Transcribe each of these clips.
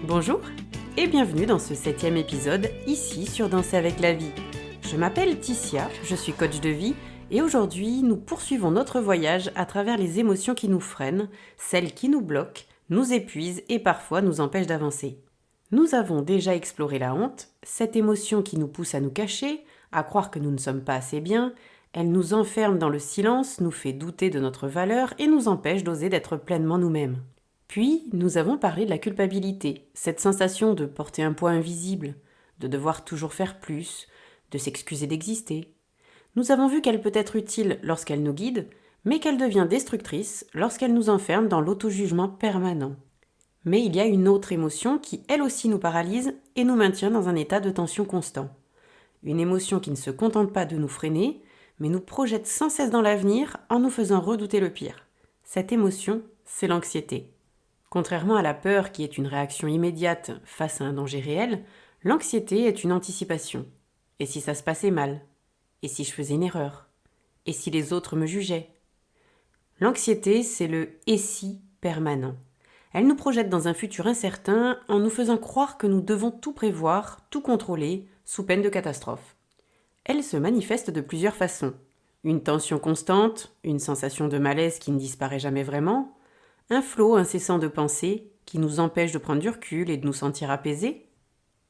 Bonjour et bienvenue dans ce 7e épisode, ici sur Danser avec la vie. Je m'appelle Ticia, je suis coach de vie et aujourd'hui nous poursuivons notre voyage à travers les émotions qui nous freinent, celles qui nous bloquent, nous épuisent et parfois nous empêchent d'avancer. Nous avons déjà exploré la honte, cette émotion qui nous pousse à nous cacher, à croire que nous ne sommes pas assez bien. Elle nous enferme dans le silence, nous fait douter de notre valeur et nous empêche d'oser d'être pleinement nous-mêmes. Puis, nous avons parlé de la culpabilité, cette sensation de porter un poids invisible, de devoir toujours faire plus, de s'excuser d'exister. Nous avons vu qu'elle peut être utile lorsqu'elle nous guide, mais qu'elle devient destructrice lorsqu'elle nous enferme dans l'auto-jugement permanent. Mais il y a une autre émotion qui, elle aussi, nous paralyse et nous maintient dans un état de tension constant. Une émotion qui ne se contente pas de nous freiner, mais nous projette sans cesse dans l'avenir en nous faisant redouter le pire. Cette émotion, c'est l'anxiété. Contrairement à la peur qui est une réaction immédiate face à un danger réel, l'anxiété est une anticipation. Et si ça se passait mal? Et si je faisais une erreur? Et si les autres me jugeaient? L'anxiété, c'est le « et si » permanent. Elle nous projette dans un futur incertain en nous faisant croire que nous devons tout prévoir, tout contrôler, sous peine de catastrophe. Elle se manifeste de plusieurs façons. Une tension constante, une sensation de malaise qui ne disparaît jamais vraiment, un flot incessant de pensées qui nous empêche de prendre du recul et de nous sentir apaisés,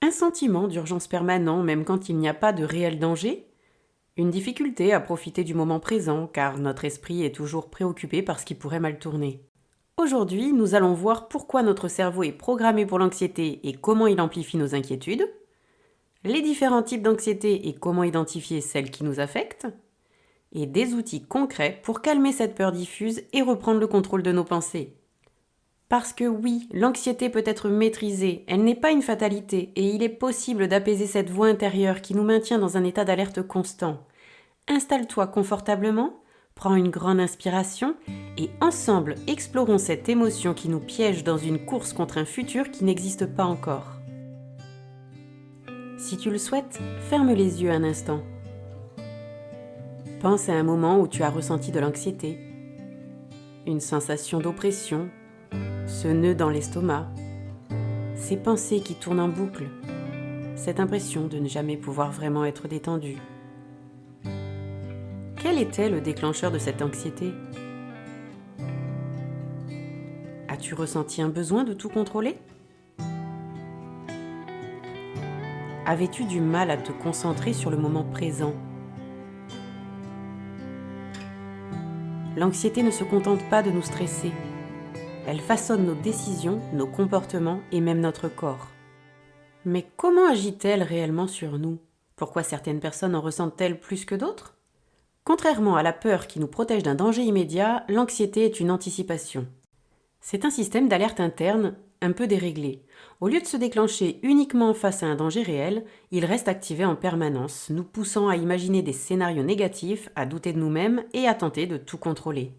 un sentiment d'urgence permanent même quand il n'y a pas de réel danger, une difficulté à profiter du moment présent car notre esprit est toujours préoccupé par ce qui pourrait mal tourner. Aujourd'hui, nous allons voir pourquoi notre cerveau est programmé pour l'anxiété et comment il amplifie nos inquiétudes, les différents types d'anxiété et comment identifier celles qui nous affectent, et des outils concrets pour calmer cette peur diffuse et reprendre le contrôle de nos pensées. Parce que oui, l'anxiété peut être maîtrisée, elle n'est pas une fatalité et il est possible d'apaiser cette voix intérieure qui nous maintient dans un état d'alerte constant. Installe-toi confortablement, prends une grande inspiration et ensemble explorons cette émotion qui nous piège dans une course contre un futur qui n'existe pas encore. Si tu le souhaites, ferme les yeux un instant. Pense à un moment où tu as ressenti de l'anxiété, une sensation d'oppression, ce nœud dans l'estomac, ces pensées qui tournent en boucle, cette impression de ne jamais pouvoir vraiment être détendu. Quel était le déclencheur de cette anxiété? As-tu ressenti un besoin de tout contrôler? Avais-tu du mal à te concentrer sur le moment présent? L'anxiété ne se contente pas de nous stresser. Elle façonne nos décisions, nos comportements et même notre corps. Mais comment agit-elle réellement sur nous? Pourquoi certaines personnes en ressentent-elles plus que d'autres? Contrairement à la peur qui nous protège d'un danger immédiat, l'anxiété est une anticipation. C'est un système d'alerte interne un peu déréglé. Au lieu de se déclencher uniquement face à un danger réel, il reste activé en permanence, nous poussant à imaginer des scénarios négatifs, à douter de nous-mêmes et à tenter de tout contrôler.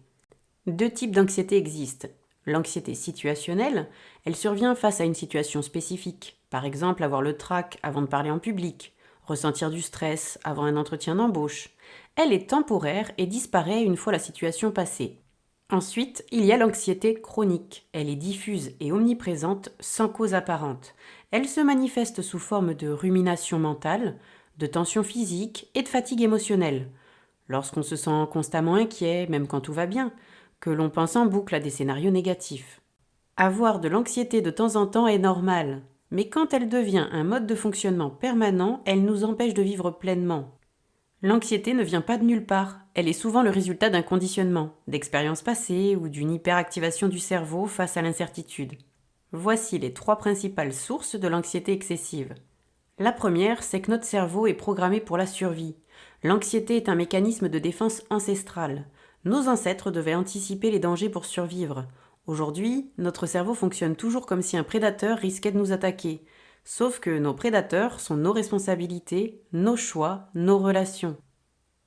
Deux types d'anxiété existent. L'anxiété situationnelle, elle survient face à une situation spécifique. Par exemple, avoir le trac avant de parler en public, ressentir du stress avant un entretien d'embauche. Elle est temporaire et disparaît une fois la situation passée. Ensuite, il y a l'anxiété chronique. Elle est diffuse et omniprésente sans cause apparente. Elle se manifeste sous forme de rumination mentale, de tension physique et de fatigue émotionnelle. Lorsqu'on se sent constamment inquiet, même quand tout va bien, que l'on pense en boucle à des scénarios négatifs. Avoir de l'anxiété de temps en temps est normal, mais quand elle devient un mode de fonctionnement permanent, elle nous empêche de vivre pleinement. L'anxiété ne vient pas de nulle part, elle est souvent le résultat d'un conditionnement, d'expériences passées ou d'une hyperactivation du cerveau face à l'incertitude. Voici les 3 principales sources de l'anxiété excessive. La première, c'est que notre cerveau est programmé pour la survie. L'anxiété est un mécanisme de défense ancestrale. Nos ancêtres devaient anticiper les dangers pour survivre. Aujourd'hui, notre cerveau fonctionne toujours comme si un prédateur risquait de nous attaquer. Sauf que nos prédateurs sont nos responsabilités, nos choix, nos relations.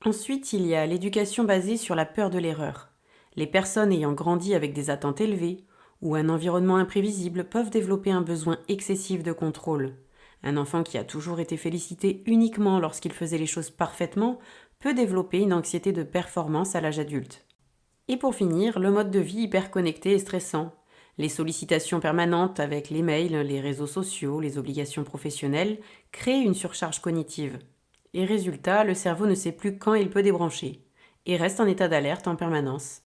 Ensuite, il y a l'éducation basée sur la peur de l'erreur. Les personnes ayant grandi avec des attentes élevées ou un environnement imprévisible peuvent développer un besoin excessif de contrôle. Un enfant qui a toujours été félicité uniquement lorsqu'il faisait les choses parfaitement peut développer une anxiété de performance à l'âge adulte. Et pour finir, le mode de vie hyperconnecté et stressant. Les sollicitations permanentes avec les mails, les réseaux sociaux, les obligations professionnelles créent une surcharge cognitive. Et résultat, le cerveau ne sait plus quand il peut débrancher et reste en état d'alerte en permanence.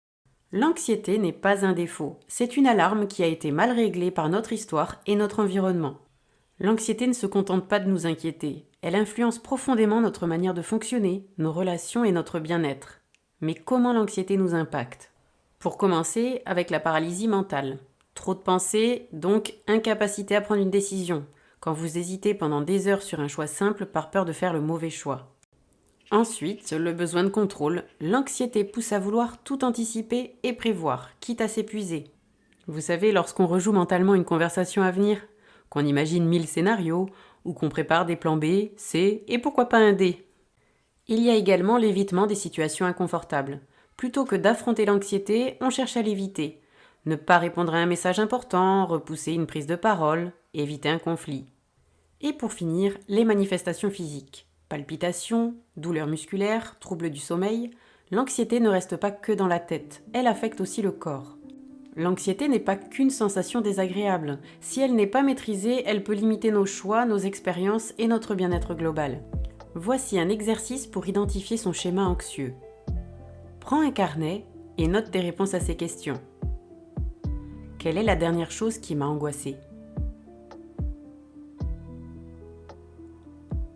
L'anxiété n'est pas un défaut, c'est une alarme qui a été mal réglée par notre histoire et notre environnement. L'anxiété ne se contente pas de nous inquiéter, elle influence profondément notre manière de fonctionner, nos relations et notre bien-être. Mais comment l'anxiété nous impacte ? Pour commencer, avec la paralysie mentale. Trop de pensées, donc incapacité à prendre une décision, quand vous hésitez pendant des heures sur un choix simple par peur de faire le mauvais choix. Ensuite, le besoin de contrôle. L'anxiété pousse à vouloir tout anticiper et prévoir, quitte à s'épuiser. Vous savez, lorsqu'on rejoue mentalement une conversation à venir, qu'on imagine 1000 scénarios, ou qu'on prépare des plans B, C et pourquoi pas un D. Il y a également l'évitement des situations inconfortables. Plutôt que d'affronter l'anxiété, on cherche à l'éviter. Ne pas répondre à un message important, repousser une prise de parole, éviter un conflit. Et pour finir, les manifestations physiques. Palpitations, douleurs musculaires, troubles du sommeil. L'anxiété ne reste pas que dans la tête, elle affecte aussi le corps. L'anxiété n'est pas qu'une sensation désagréable. Si elle n'est pas maîtrisée, elle peut limiter nos choix, nos expériences et notre bien-être global. Voici un exercice pour identifier son schéma anxieux. Prends un carnet et note tes réponses à ces questions. Quelle est la dernière chose qui m'a angoissée ?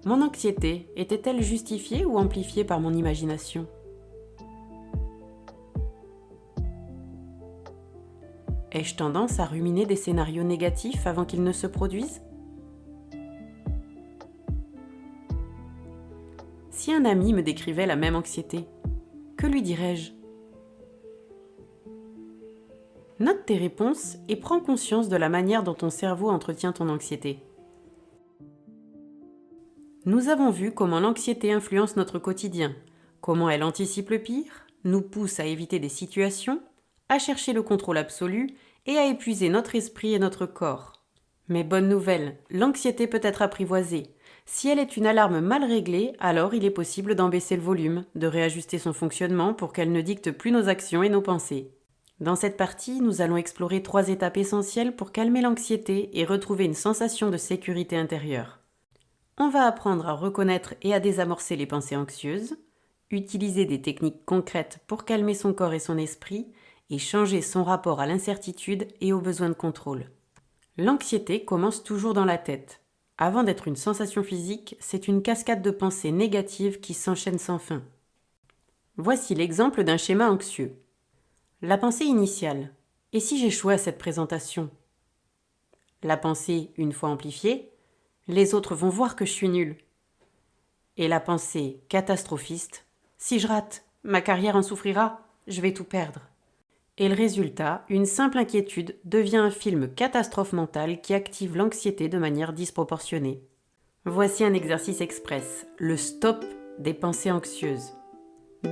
Mon anxiété était-elle justifiée ou amplifiée par mon imagination ? Ai-je tendance à ruminer des scénarios négatifs avant qu'ils ne se produisent ? Si un ami me décrivait la même anxiété, que lui dirais-je ? Note tes réponses et prends conscience de la manière dont ton cerveau entretient ton anxiété. Nous avons vu comment l'anxiété influence notre quotidien, comment elle anticipe le pire, nous pousse à éviter des situations, à chercher le contrôle absolu et à épuiser notre esprit et notre corps. Mais bonne nouvelle, l'anxiété peut être apprivoisée. Si elle est une alarme mal réglée, alors il est possible d'en baisser le volume, de réajuster son fonctionnement pour qu'elle ne dicte plus nos actions et nos pensées. Dans cette partie, nous allons explorer 3 étapes essentielles pour calmer l'anxiété et retrouver une sensation de sécurité intérieure. On va apprendre à reconnaître et à désamorcer les pensées anxieuses, utiliser des techniques concrètes pour calmer son corps et son esprit et changer son rapport à l'incertitude et au besoin de contrôle. L'anxiété commence toujours dans la tête. Avant d'être une sensation physique, c'est une cascade de pensées négatives qui s'enchaînent sans fin. Voici l'exemple d'un schéma anxieux. La pensée initiale. Et si j'échouais à cette présentation ? La pensée, une fois amplifiée, les autres vont voir que je suis nulle. Et la pensée catastrophiste, si je rate, ma carrière en souffrira, je vais tout perdre. Et le résultat, une simple inquiétude devient un film catastrophe mentale qui active l'anxiété de manière disproportionnée. Voici un exercice express, le stop des pensées anxieuses.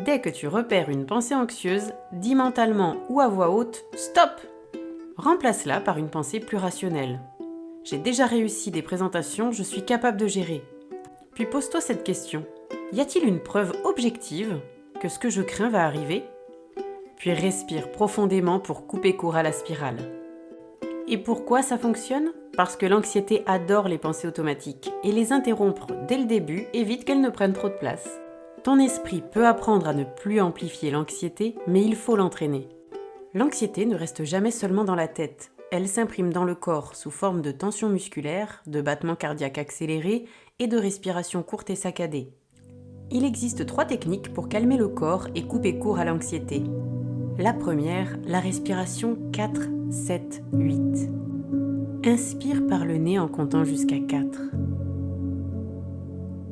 Dès que tu repères une pensée anxieuse, dis mentalement ou à voix haute « Stop !» Remplace-la par une pensée plus rationnelle. J'ai déjà réussi des présentations, je suis capable de gérer. Puis pose-toi cette question. Y a-t-il une preuve objective que ce que je crains va arriver ? Puis respire profondément pour couper court à la spirale. Et pourquoi ça fonctionne ? Parce que l'anxiété adore les pensées automatiques et les interrompre dès le début évite qu'elles ne prennent trop de place. Ton esprit peut apprendre à ne plus amplifier l'anxiété, mais il faut l'entraîner. L'anxiété ne reste jamais seulement dans la tête. Elle s'imprime dans le corps sous forme de tension musculaire, de battements cardiaques accélérés et de respiration courte et saccadée. Il existe 3 techniques pour calmer le corps et couper court à l'anxiété. La première, la respiration 4-7-8. Inspire par le nez en comptant jusqu'à 4.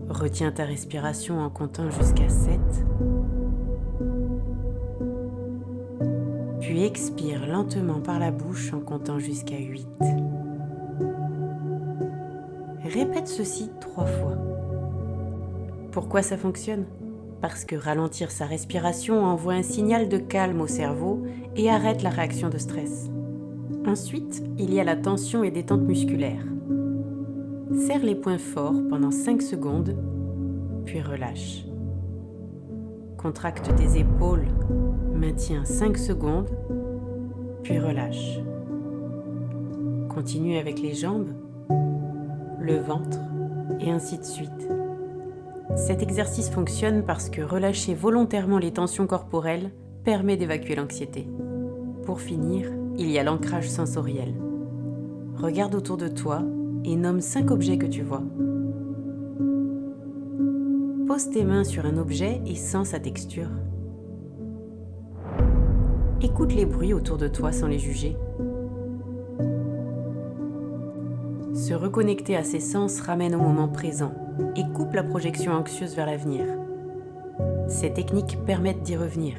Retiens ta respiration en comptant jusqu'à 7. Puis expire lentement par la bouche en comptant jusqu'à 8. Répète ceci 3 fois. Pourquoi ça fonctionne ? Parce que ralentir sa respiration envoie un signal de calme au cerveau et arrête la réaction de stress. Ensuite, il y a la tension et détente musculaire. Serre les poings forts pendant 5 secondes, puis relâche. Contracte tes épaules, maintiens 5 secondes, puis relâche. Continue avec les jambes, le ventre et ainsi de suite. Cet exercice fonctionne parce que relâcher volontairement les tensions corporelles permet d'évacuer l'anxiété. Pour finir, il y a l'ancrage sensoriel. Regarde autour de toi et nomme 5 objets que tu vois. Pose tes mains sur un objet et sens sa texture. Écoute les bruits autour de toi sans les juger. Se reconnecter à ses sens ramène au moment présent et coupe la projection anxieuse vers l'avenir. Ces techniques permettent d'y revenir.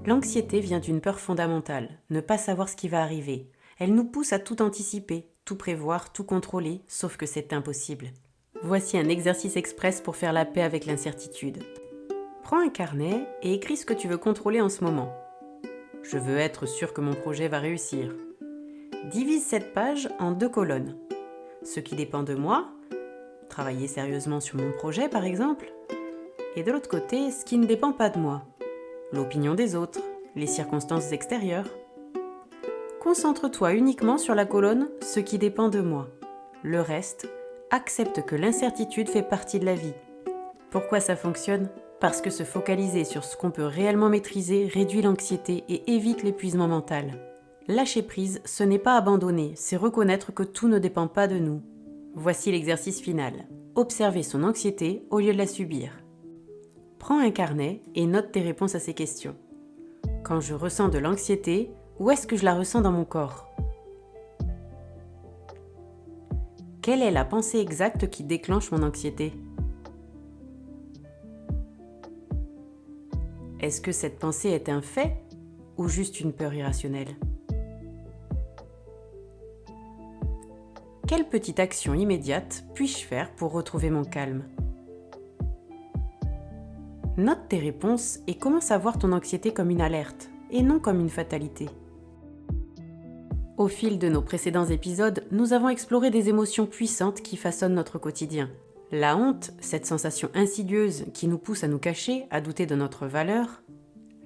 L'anxiété vient d'une peur fondamentale, ne pas savoir ce qui va arriver. Elle nous pousse à tout anticiper, tout prévoir, tout contrôler, sauf que c'est impossible. Voici un exercice express pour faire la paix avec l'incertitude. Prends un carnet et écris ce que tu veux contrôler en ce moment. Je veux être sûr que mon projet va réussir. Divise cette page en 2 colonnes. Ce qui dépend de moi, travailler sérieusement sur mon projet par exemple, et de l'autre côté, ce qui ne dépend pas de moi, l'opinion des autres, les circonstances extérieures. Concentre-toi uniquement sur la colonne « Ce qui dépend de moi ». Le reste, accepte que l'incertitude fait partie de la vie. Pourquoi ça fonctionne ? Parce que se focaliser sur ce qu'on peut réellement maîtriser réduit l'anxiété et évite l'épuisement mental. Lâcher prise, ce n'est pas abandonner, c'est reconnaître que tout ne dépend pas de nous. Voici l'exercice final. Observer son anxiété au lieu de la subir. Prends un carnet et note tes réponses à ces questions. Quand je ressens de l'anxiété, où est-ce que je la ressens dans mon corps ? Quelle est la pensée exacte qui déclenche mon anxiété ? Est-ce que cette pensée est un fait ou juste une peur irrationnelle ? Quelle petite action immédiate puis-je faire pour retrouver mon calme ? Note tes réponses et commence à voir ton anxiété comme une alerte et non comme une fatalité. Au fil de nos précédents épisodes, nous avons exploré des émotions puissantes qui façonnent notre quotidien. La honte, cette sensation insidieuse qui nous pousse à nous cacher, à douter de notre valeur.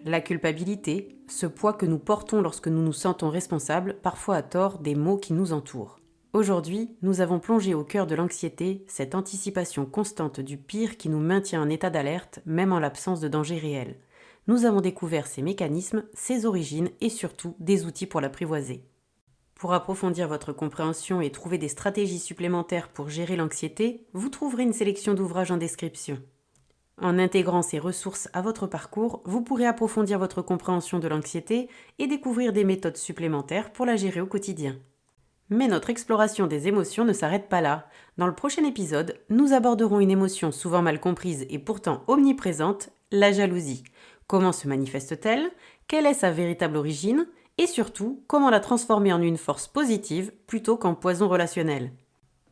La culpabilité, ce poids que nous portons lorsque nous nous sentons responsables, parfois à tort, des maux qui nous entourent. Aujourd'hui, nous avons plongé au cœur de l'anxiété, cette anticipation constante du pire qui nous maintient en état d'alerte, même en l'absence de danger réel. Nous avons découvert ses mécanismes, ses origines et surtout des outils pour l'apprivoiser. Pour approfondir votre compréhension et trouver des stratégies supplémentaires pour gérer l'anxiété, vous trouverez une sélection d'ouvrages en description. En intégrant ces ressources à votre parcours, vous pourrez approfondir votre compréhension de l'anxiété et découvrir des méthodes supplémentaires pour la gérer au quotidien. Mais notre exploration des émotions ne s'arrête pas là. Dans le prochain épisode, nous aborderons une émotion souvent mal comprise et pourtant omniprésente, la jalousie. Comment se manifeste-t-elle ? Quelle est sa véritable origine ? Et surtout, comment la transformer en une force positive plutôt qu'en poison relationnel.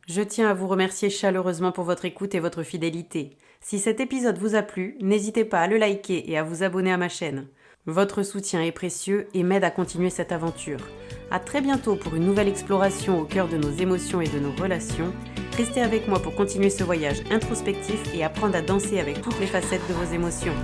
Je tiens à vous remercier chaleureusement pour votre écoute et votre fidélité. Si cet épisode vous a plu, n'hésitez pas à le liker et à vous abonner à ma chaîne. Votre soutien est précieux et m'aide à continuer cette aventure. À très bientôt pour une nouvelle exploration au cœur de nos émotions et de nos relations. Restez avec moi pour continuer ce voyage introspectif et apprendre à danser avec toutes les facettes de vos émotions.